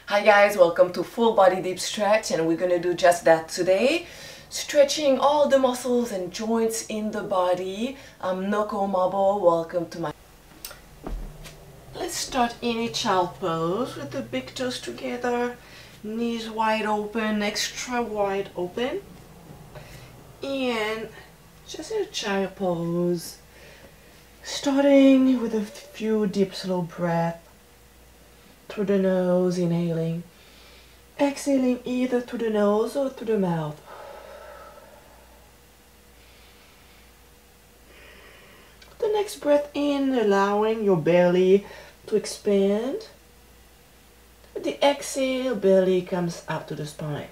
Hi guys, welcome to Full Body Deep Stretch, and we're gonna do just that today. Stretching all the muscles and joints in the body. I'm Noko. Welcome to my... Let's start in a child pose with the big toes together, knees wide open, extra wide open. And just in a child pose, starting with a few deep slow breaths. Through the nose, inhaling, exhaling either through the nose or through the mouth. The next breath in, allowing your belly to expand. With the exhale, belly comes up to the spine.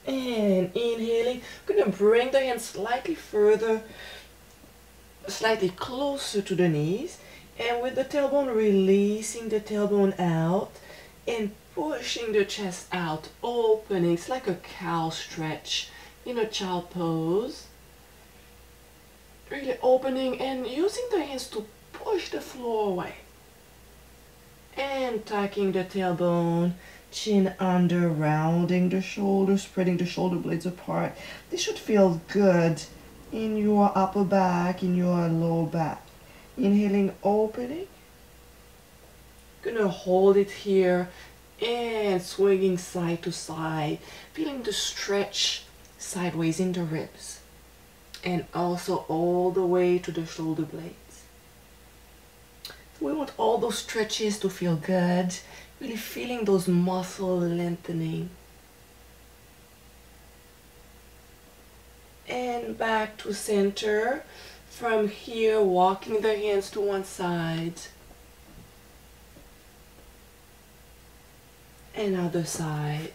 And inhaling, I'm going to bring the hands slightly further, slightly closer to the knees, and with the tailbone, releasing the tailbone out and pushing the chest out, opening. It's like a cow stretch in a child pose. Really opening and using the hands to push the floor away. And tucking the tailbone, chin under, rounding the shoulders, spreading the shoulder blades apart. This should feel good in your upper back, in your lower back. Inhaling, opening. Gonna hold it here and swinging side to side, feeling the stretch sideways in the ribs and also all the way to the shoulder blades. So we want all those stretches to feel good, really feeling those muscles lengthening. And back to center. From here, walking the hands to one side and other side.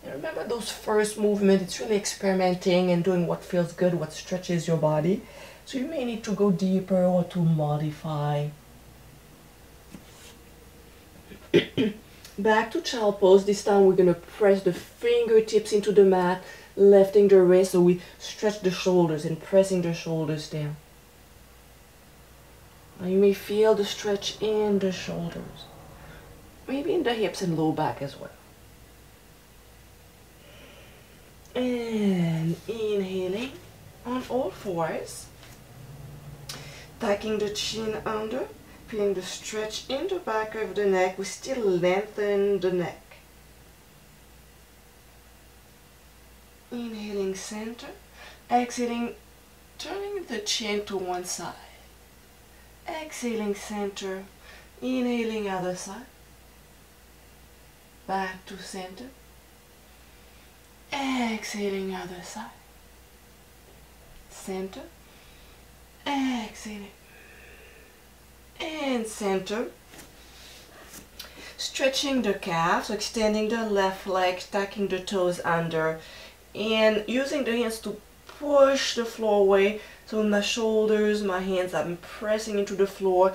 And remember those first movements, it's really experimenting and doing what feels good, what stretches your body. So you may need to go deeper or to modify. Back to child pose. This time we're going to press the fingertips into the mat, lifting the wrist, so we stretch the shoulders and pressing the shoulders down. Now you may feel the stretch in the shoulders, maybe in the hips and low back as well. And inhaling on all fours, tucking the chin under, feeling the stretch in the back of the neck. We still lengthen the neck. Inhaling center, exhaling, turning the chin to one side. Exhaling center, inhaling other side. Back to center. Exhaling other side. Center, exhaling. And center. Stretching the calf, so extending the left leg, tucking the toes under, and using the hands to push the floor away. So my shoulders, my hands, I'm pressing into the floor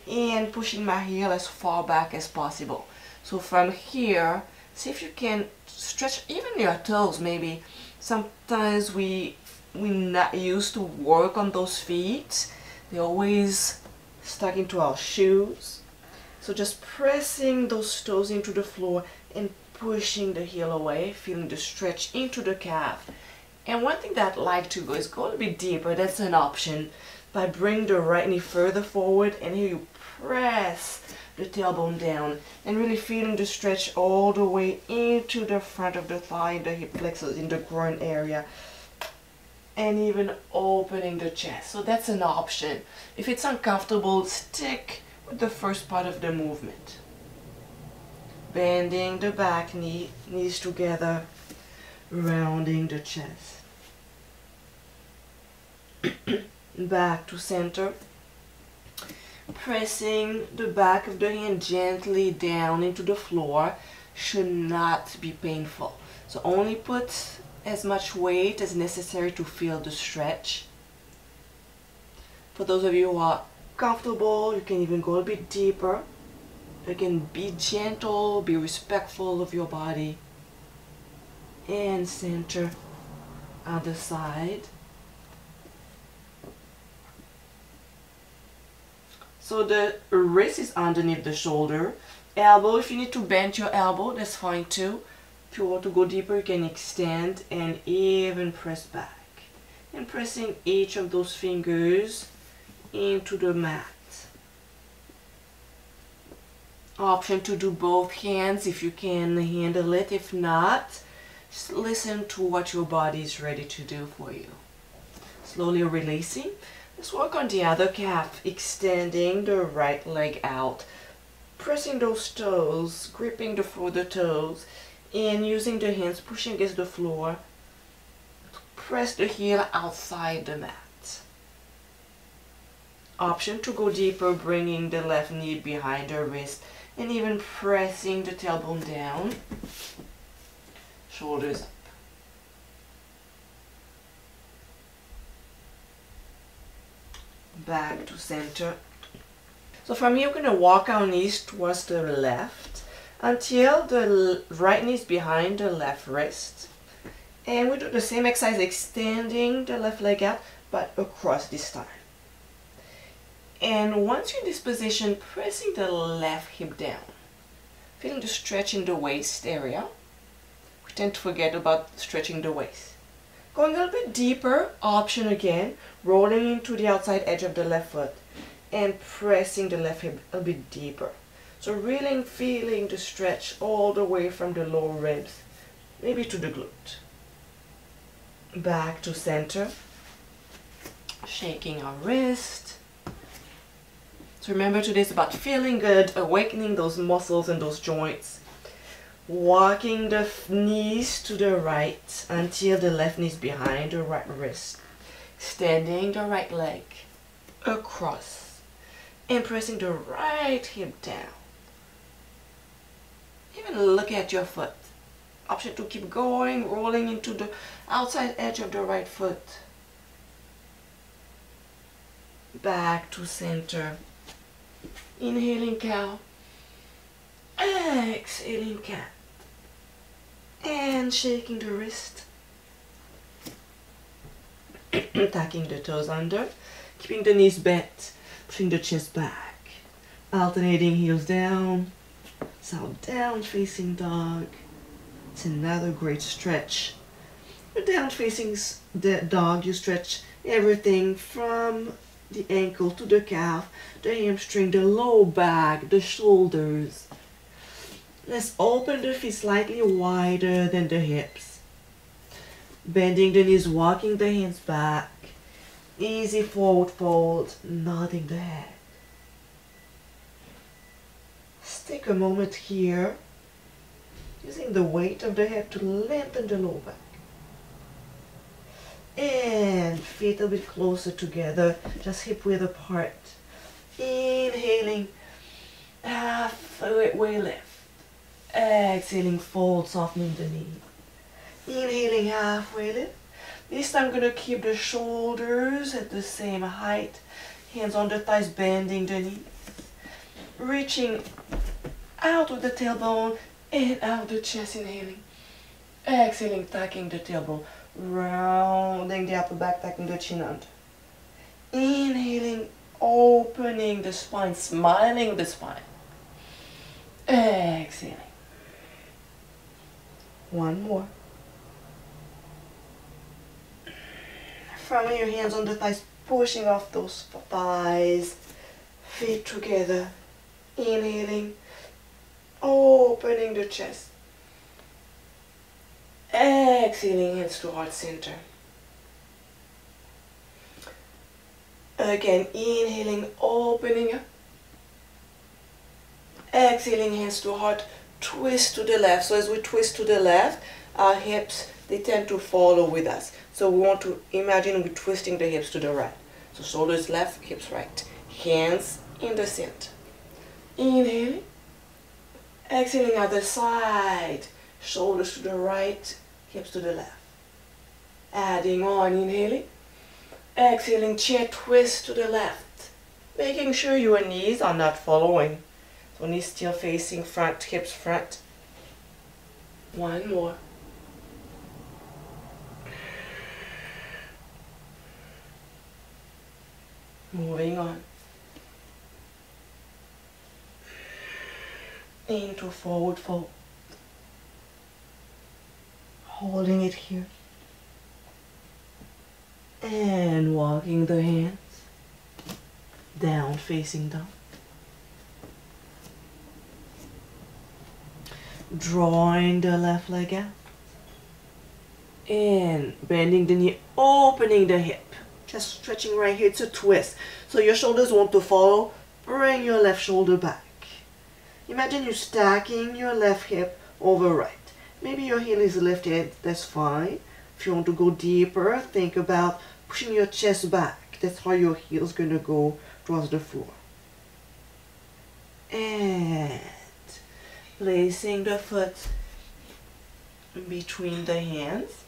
and pushing my heel as far back as possible. So from here, see if you can stretch even your toes maybe. Sometimes we're not used to work on those feet. They're always stuck into our shoes. So just pressing those toes into the floor and pushing the heel away, feeling the stretch into the calf. And one thing that I like to go is go a little bit deeper. That's an option. By bringing the right knee further forward, and here you press the tailbone down and really feeling the stretch all the way into the front of the thigh, the hip flexors, in the groin area, and even opening the chest. So that's an option. If it's uncomfortable, stick with the first part of the movement. Bending the back knee, knees together, rounding the chest. Back to center. Pressing the back of the hand gently down into the floor. Should not be painful. So only put as much weight as necessary to feel the stretch. For those of you who are comfortable, you can even go a bit deeper. Again, be gentle, be respectful of your body. And center, other side. So the wrist is underneath the shoulder. Elbow, if you need to bend your elbow, that's fine too. If you want to go deeper, you can extend and even press back. And pressing each of those fingers into the mat. Option to do both hands if you can handle it. If not, just listen to what your body is ready to do for you. Slowly releasing. Let's work on the other calf, extending the right leg out, pressing those toes, gripping the further toes, and using the hands pushing against the floor to press the heel outside the mat. Option to go deeper, bringing the left knee behind the wrist and even pressing the tailbone down, shoulders up. Back to center. So from here, we're going to walk our knees towards the left until the right knee is behind the left wrist. And we do the same exercise, extending the left leg out, but across this time. And once you're in this position, pressing the left hip down. Feeling the stretch in the waist area. We tend to forget about stretching the waist. Going a little bit deeper, option again, rolling into the outside edge of the left foot and pressing the left hip a bit deeper. So really feeling the stretch all the way from the lower ribs, maybe to the glute. Back to center, shaking our wrist. So remember, today is about feeling good, awakening those muscles and those joints. Walking the knees to the right until the left knee is behind the right wrist. Extending the right leg across and pressing the right hip down. Even look at your foot. Option to keep going, rolling into the outside edge of the right foot. Back to center. Inhaling cow. Exhaling cat. And shaking the wrist. Tucking the toes under. Keeping the knees bent. Pushing the chest back. Alternating heels down. So down facing dog. It's another great stretch. The down facing dog, you stretch everything from the ankle to the calf, the hamstring, the low back, the shoulders. Let's open the feet slightly wider than the hips. Bending the knees, walking the hands back. Easy forward fold, nodding the head. Let's take a moment here, using the weight of the head to lengthen the low back. And feet a bit closer together, just hip width apart. Inhaling, halfway lift. Exhaling, fold, softening the knee. Inhaling, halfway lift. This time I'm going to keep the shoulders at the same height. Hands on the thighs, bending the knees. Reaching out with the tailbone and out the chest, inhaling. Exhaling, tucking the tailbone. Rounding the upper back, tucking the chin under. Inhaling, opening the spine, smiling the spine. Exhaling. One more. From your hands on the thighs, pushing off those thighs, feet together. Inhaling, opening the chest. Exhaling, hands to heart center. Again, inhaling, opening up. Exhaling, hands to heart, twist to the left. So as we twist to the left, our hips, they tend to follow with us. So we want to imagine we're twisting the hips to the right. So shoulders left, hips right. Hands in the center. Inhaling. Exhaling other side. Shoulders to the right, hips to the left. Adding on, inhaling. Exhaling, chair twist to the left. Making sure your knees are not following. So knees still facing front, hips front. One more. Moving on. into forward fold. Holding it here. And walking the hands down, facing down. Drawing the left leg out. And bending the knee, opening the hip. Just stretching right here. It's a twist. So your shoulders want to follow. Bring your left shoulder back. Imagine you stacking your left hip over right. Maybe your heel is lifted. That's fine. If you want to go deeper, think about pushing your chest back. That's how your heel is going to go towards the floor. And placing the foot between the hands.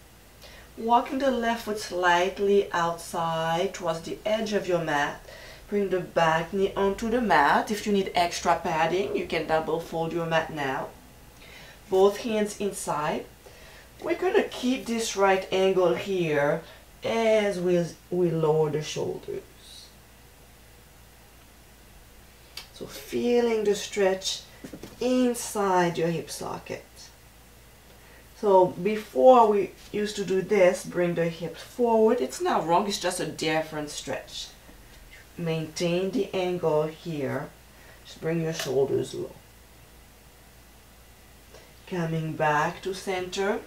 Walking the left foot slightly outside towards the edge of your mat. Bring the back knee onto the mat. If you need extra padding, you can double fold your mat now. Both hands inside. We're going to keep this right angle here as we lower the shoulders. So feeling the stretch inside your hip socket. So before we used to do this, bring the hips forward. It's not wrong, it's just a different stretch. Maintain the angle here. Just bring your shoulders low. Coming back to center.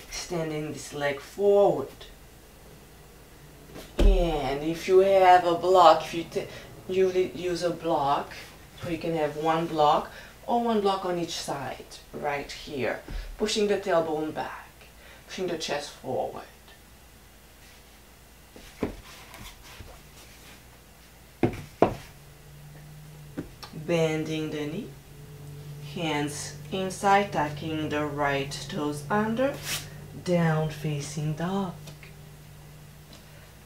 Extending this leg forward. And if you have a block, if you use a block, so you can have one block or one block on each side, right here. Pushing the tailbone back, pushing the chest forward. Bending the knee, hands inside, tucking the right toes under, down facing dog.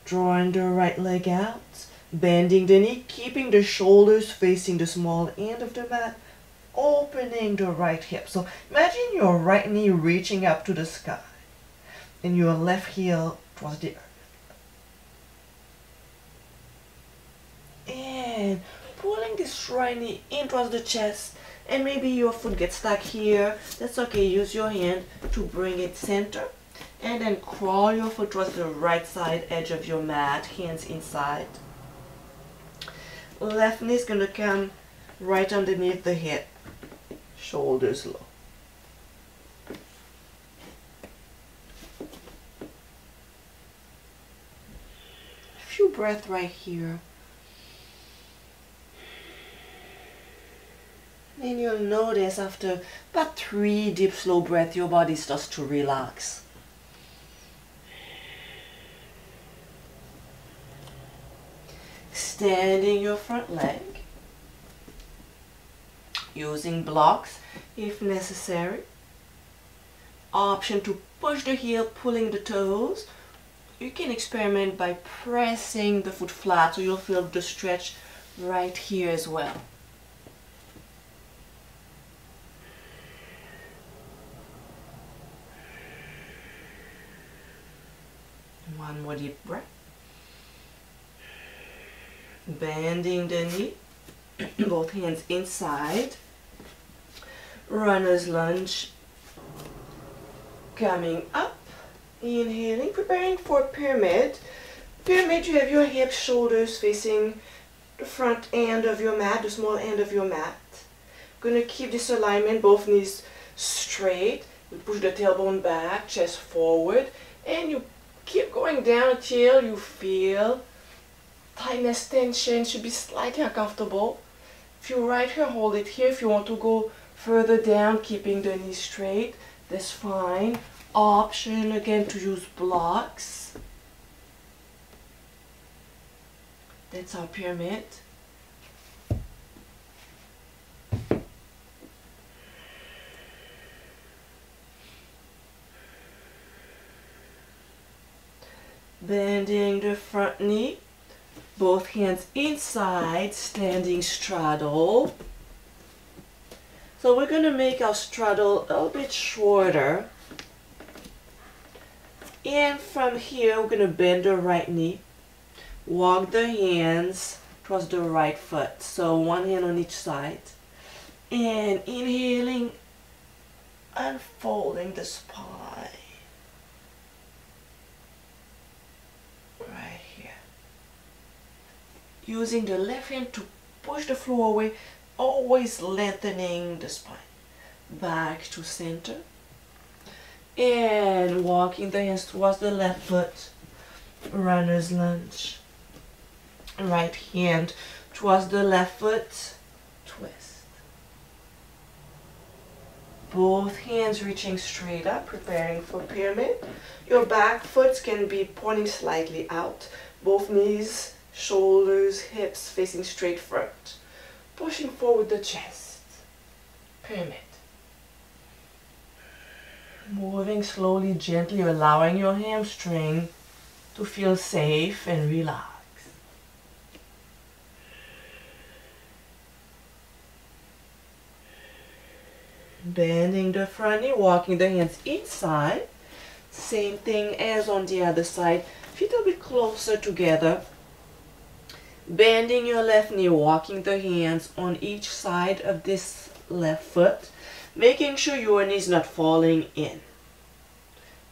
Drawing the right leg out, bending the knee, keeping the shoulders facing the small end of the mat, opening the right hip. So imagine your right knee reaching up to the sky and your left heel towards the earth. And pulling this right knee in towards the chest, and maybe your foot gets stuck here. That's okay. Use your hand to bring it center. And then crawl your foot towards the right side edge of your mat, hands inside. Left knee is going to come right underneath the hip, shoulders low. A few breaths right here. And you'll notice after about 3 deep slow breaths, your body starts to relax. Extending your front leg, using blocks if necessary. Option to push the heel, pulling the toes. You can experiment by pressing the foot flat, so you'll feel the stretch right here as well. One more deep breath. Bending the knee, both hands inside. Runner's lunge. Coming up, inhaling, preparing for pyramid. Pyramid, you have your hips, shoulders facing the front end of your mat, the small end of your mat. Gonna keep this alignment, both knees straight. We push the tailbone back, chest forward, and you keep going down until you feel tightness, tension. Should be slightly uncomfortable. If you're right here, hold it here. If you want to go further down, keeping the knee straight, that's fine. Option again to use blocks. That's our pyramid. Bending the front knee, both hands inside, standing straddle. So we're going to make our straddle a little bit shorter. And from here, we're going to bend the right knee, walk the hands towards the right foot. So one hand on each side. And inhaling, unfolding the spine. Right here. Using the left hand to push the floor away, always lengthening the spine. Back to center. And walking the hands towards the left foot. Runner's lunge. Right hand towards the left foot. Twist. Both hands reaching straight up, preparing for pyramid. Your back foot can be pointing slightly out. Both knees, shoulders, hips facing straight front. Pushing forward the chest. Pyramid. Moving slowly, gently, allowing your hamstring to feel safe and relaxed. Bending the front knee, walking the hands inside. Same thing as on the other side. Feet a bit closer together. Bending your left knee, walking the hands on each side of this left foot. Making sure your knee is not falling in.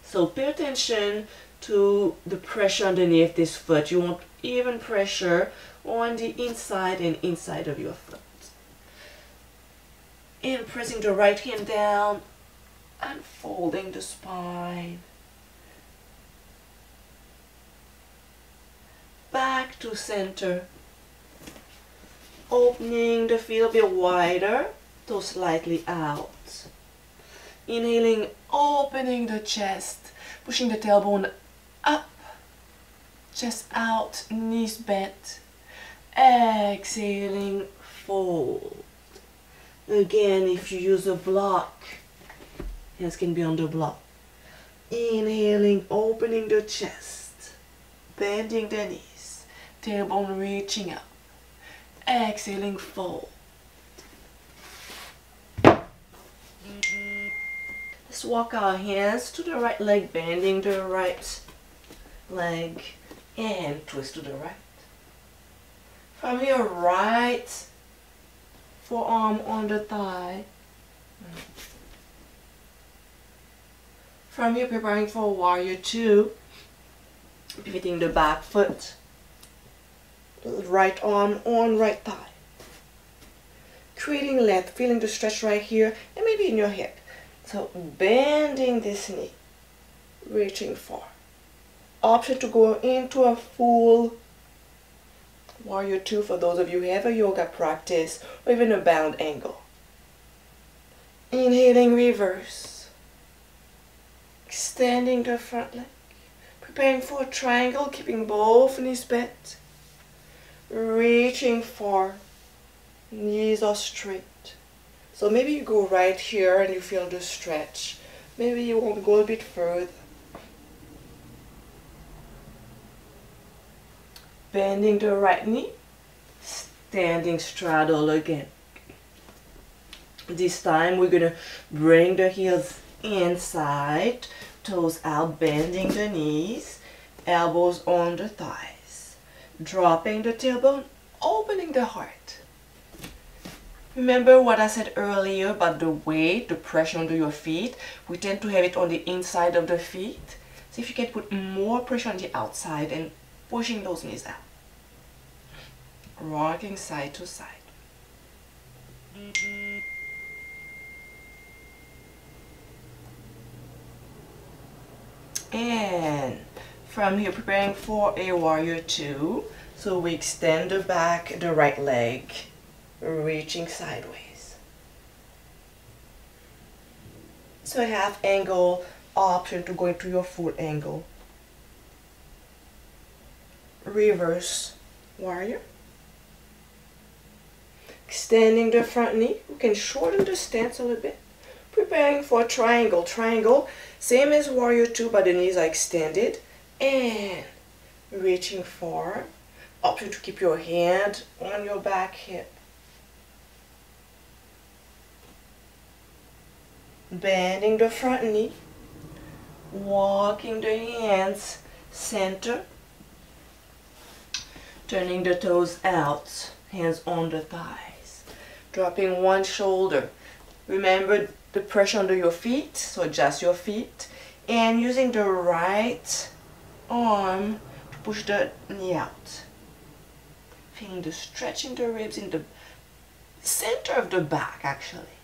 So pay attention to the pressure underneath this foot. You want even pressure on the inside and inside of your foot. And pressing the right hand down, unfolding the spine. Back to center. Opening the feet a bit wider, toes slightly out. Inhaling, opening the chest, pushing the tailbone up, chest out, knees bent. Exhaling, fold. Again, if you use a block, hands can be on the block. Inhaling, opening the chest, bending the knees, tailbone reaching up. Exhaling, fold. Let's walk our hands to the right leg, bending the right leg, and twist to the right. From here, right forearm on the thigh. From here, preparing for warrior two. Pivoting the back foot. Right arm on right thigh. Creating length, feeling the stretch right here and maybe in your hip. So bending this knee, reaching far. Option to go into a full warrior two for those of you who have a yoga practice or even a bound angle. Inhaling, reverse. Extending the front leg. Preparing for a triangle, keeping both knees bent. Reaching far. Knees are straight. So maybe you go right here and you feel the stretch. Maybe you want to go a bit further. Bending the right knee, standing straddle again. This time we're going to bring the heels inside, toes out, bending the knees, elbows on the thighs, dropping the tailbone, opening the heart. Remember what I said earlier about the weight, the pressure under your feet. We tend to have it on the inside of the feet. So if you can put more pressure on the outside and pushing those knees out. Rocking side to side. And from here, preparing for a warrior two. So we extend the back, the right leg, reaching sideways. So half angle, option to go into your full angle. Reverse warrior. Extending the front knee. We can shorten the stance a little bit. Preparing for a triangle. Triangle, same as warrior two, but the knees are extended. And reaching far. Option to keep your hand on your back hip. Bending the front knee. Walking the hands center. Turning the toes out, hands on the thighs. Dropping one shoulder. Remember the pressure under your feet, so adjust your feet. And using the right arm to push the knee out. Feeling the stretch in the ribs in the center of the back, actually.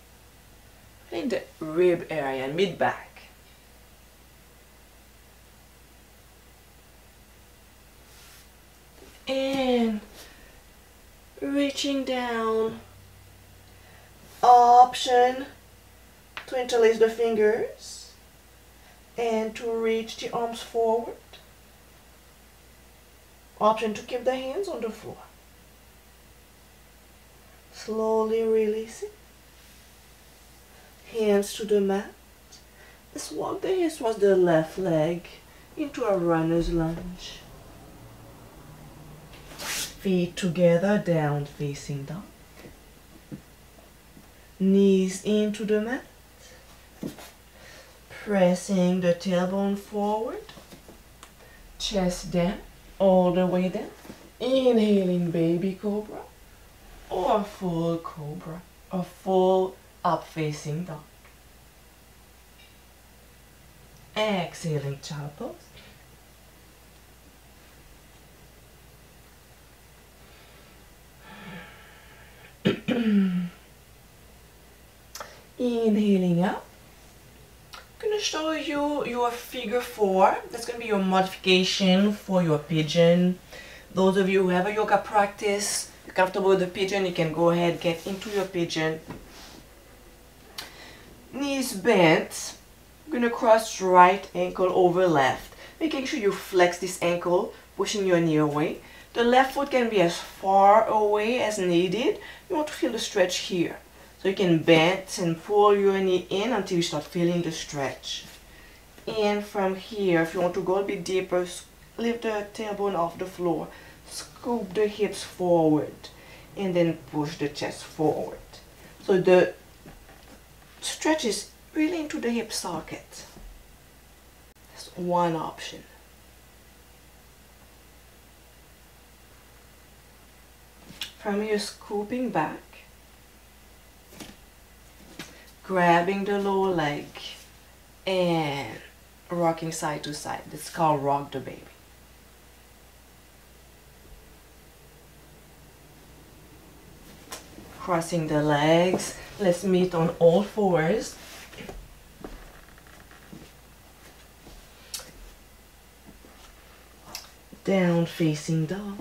Feeling the rib area, mid-back. And reaching down. Option to interlace the fingers and to reach the arms forward. Option to keep the hands on the floor. Slowly releasing. Hands to the mat. Let's walk the hips towards the left leg into a runner's lunge. Feet together, down facing dog. Knees into the mat. Pressing the tailbone forward. Chest down, all the way down. Inhaling baby cobra or full cobra or full up facing dog. Exhaling child pose. Inhaling out. I'm going to show you your figure 4. That's going to be your modification for your pigeon. Those of you who have a yoga practice, you're comfortable with the pigeon, you can go ahead, get into your pigeon. Knees bent. I'm going to cross right ankle over left, making sure you flex this ankle, pushing your knee away. The left foot can be as far away as needed. You want to feel the stretch here. So you can bend and pull your knee in until you start feeling the stretch. And from here, if you want to go a bit deeper, lift the tailbone off the floor. Scoop the hips forward. And then push the chest forward. So the stretch is really into the hip socket. That's one option. From here, scooping back. Grabbing the lower leg and rocking side to side. That's called rock the baby. Crossing the legs. Let's meet on all fours. Down facing dog.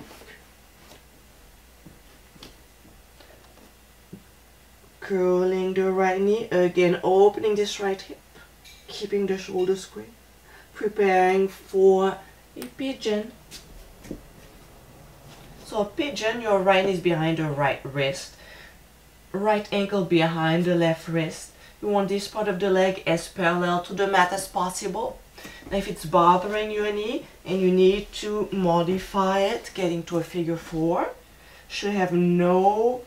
Curling the right knee, again opening this right hip, keeping the shoulder square, preparing for a pigeon. So a pigeon, your right knee is behind the right wrist, right ankle behind the left wrist. You want this part of the leg as parallel to the mat as possible. Now if it's bothering your knee and you need to modify it, getting to a figure 4, should have no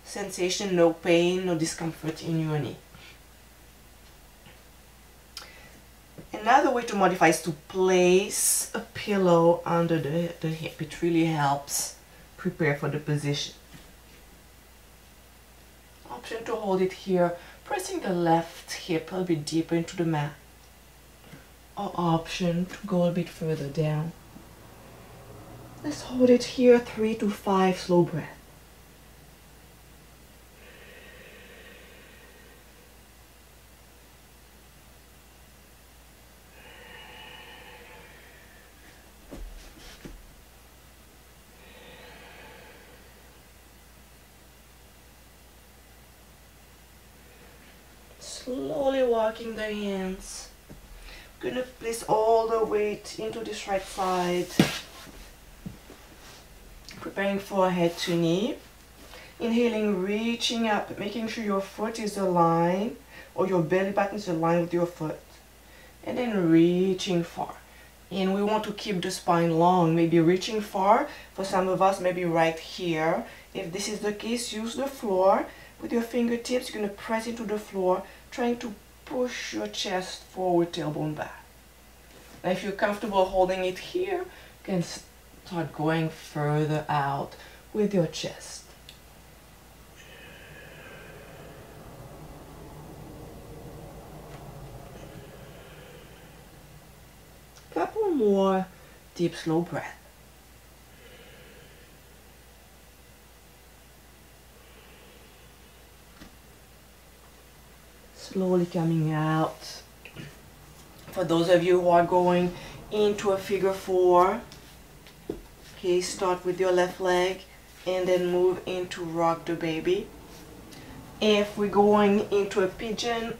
sensation, no pain, no discomfort in your knee. Another way to modify is to place a pillow under the hip. It really helps prepare for the position. Option to hold it here, pressing the left hip a little bit deeper into the mat. Or option to go a bit further down. Let's hold it here, 3 to 5 slow breaths. Slowly walking the hands. I'm gonna place all the weight into this right side. Preparing for head to knee. Inhaling, reaching up, making sure your foot is aligned or your belly button is aligned with your foot. And then reaching far. And we want to keep the spine long, maybe reaching far. For some of us, maybe right here. If this is the case, use the floor. With your fingertips, you're going to press into the floor, trying to push your chest forward, tailbone back. Now if you're comfortable holding it here, you can start going further out with your chest. more deep, slow breath. Slowly coming out. For those of you who are going into a figure four, okay, start with your left leg and then move into rock the baby. If we're going into a pigeon,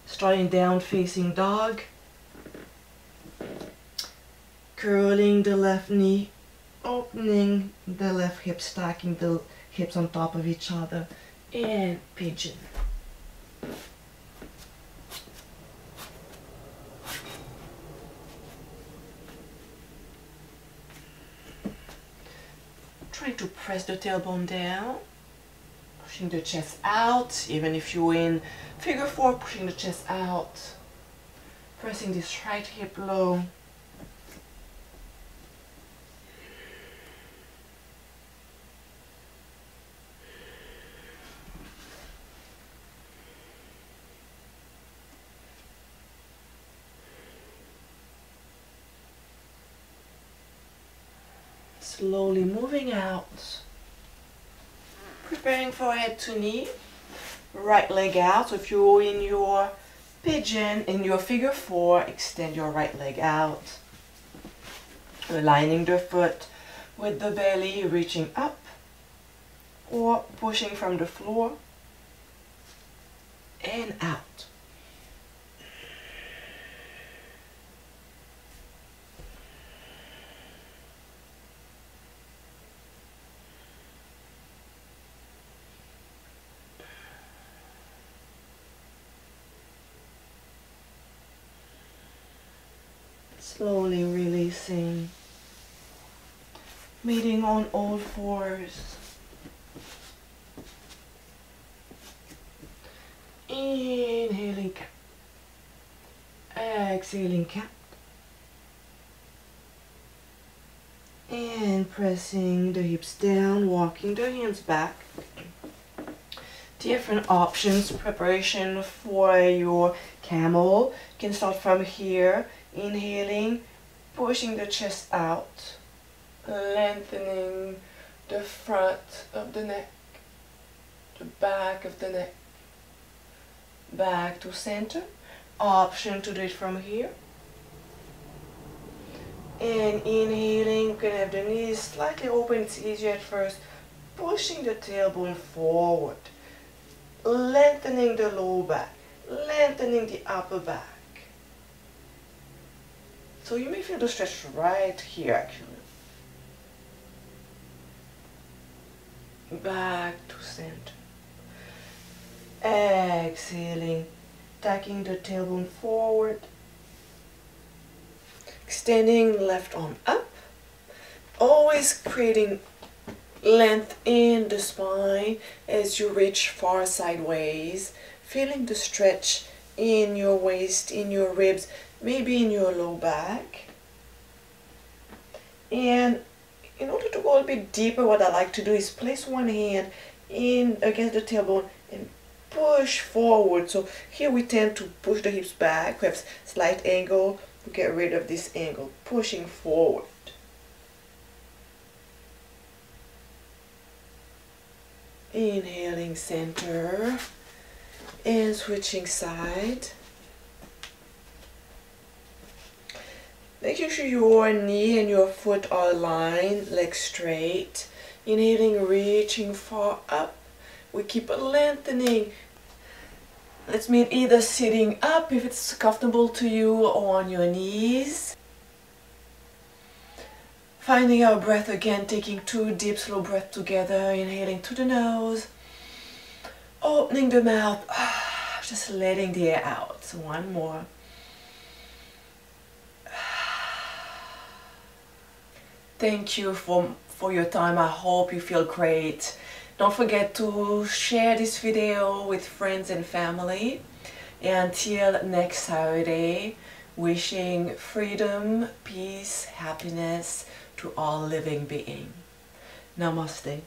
starting down facing dog, curling the left knee, opening the left hip, stacking the hips on top of each other, and pigeon. Try to press the tailbone down, pushing the chest out. Even if you're in figure four, pushing the chest out, pressing this right hip low. Slowly moving out, preparing for head to knee, right leg out. So if you're in your pigeon, in your figure four, extend your right leg out, aligning the foot with the belly, reaching up or pushing from the floor and out. Slowly releasing, meeting on all fours. Inhaling cap, exhaling cap, and pressing the hips down, walking the hands back. Different options, preparation for your camel. You can start from here. Inhaling, pushing the chest out, lengthening the front of the neck, the back of the neck, back to center. Option to do it from here. And inhaling, you can have the knees slightly open, it's easier at first. Pushing the tailbone forward, lengthening the low back, lengthening the upper back. So you may feel the stretch right here actually. Back to center. Exhaling, tacking the tailbone forward. Extending left arm up. Always creating length in the spine as you reach far sideways. Feeling the stretch in your waist, in your ribs, maybe in your low back. And in order to go a bit deeper, what I like to do is place one hand in against the tailbone and push forward. So here we tend to push the hips back. We have slight angle. We get rid of this angle, pushing forward. Inhaling center and switching side. Making sure your knee and your foot are aligned, legs straight. Inhaling, reaching far up. We keep lengthening. Let's meet either sitting up if it's comfortable to you or on your knees. Finding our breath again, taking 2 deep, slow breaths together. Inhaling to the nose. Opening the mouth. Just letting the air out. So one more. Thank you for your time. I hope you feel great. Don't forget to share this video with friends and family. And until next Saturday, wishing freedom, peace, happiness to all living beings. Namaste.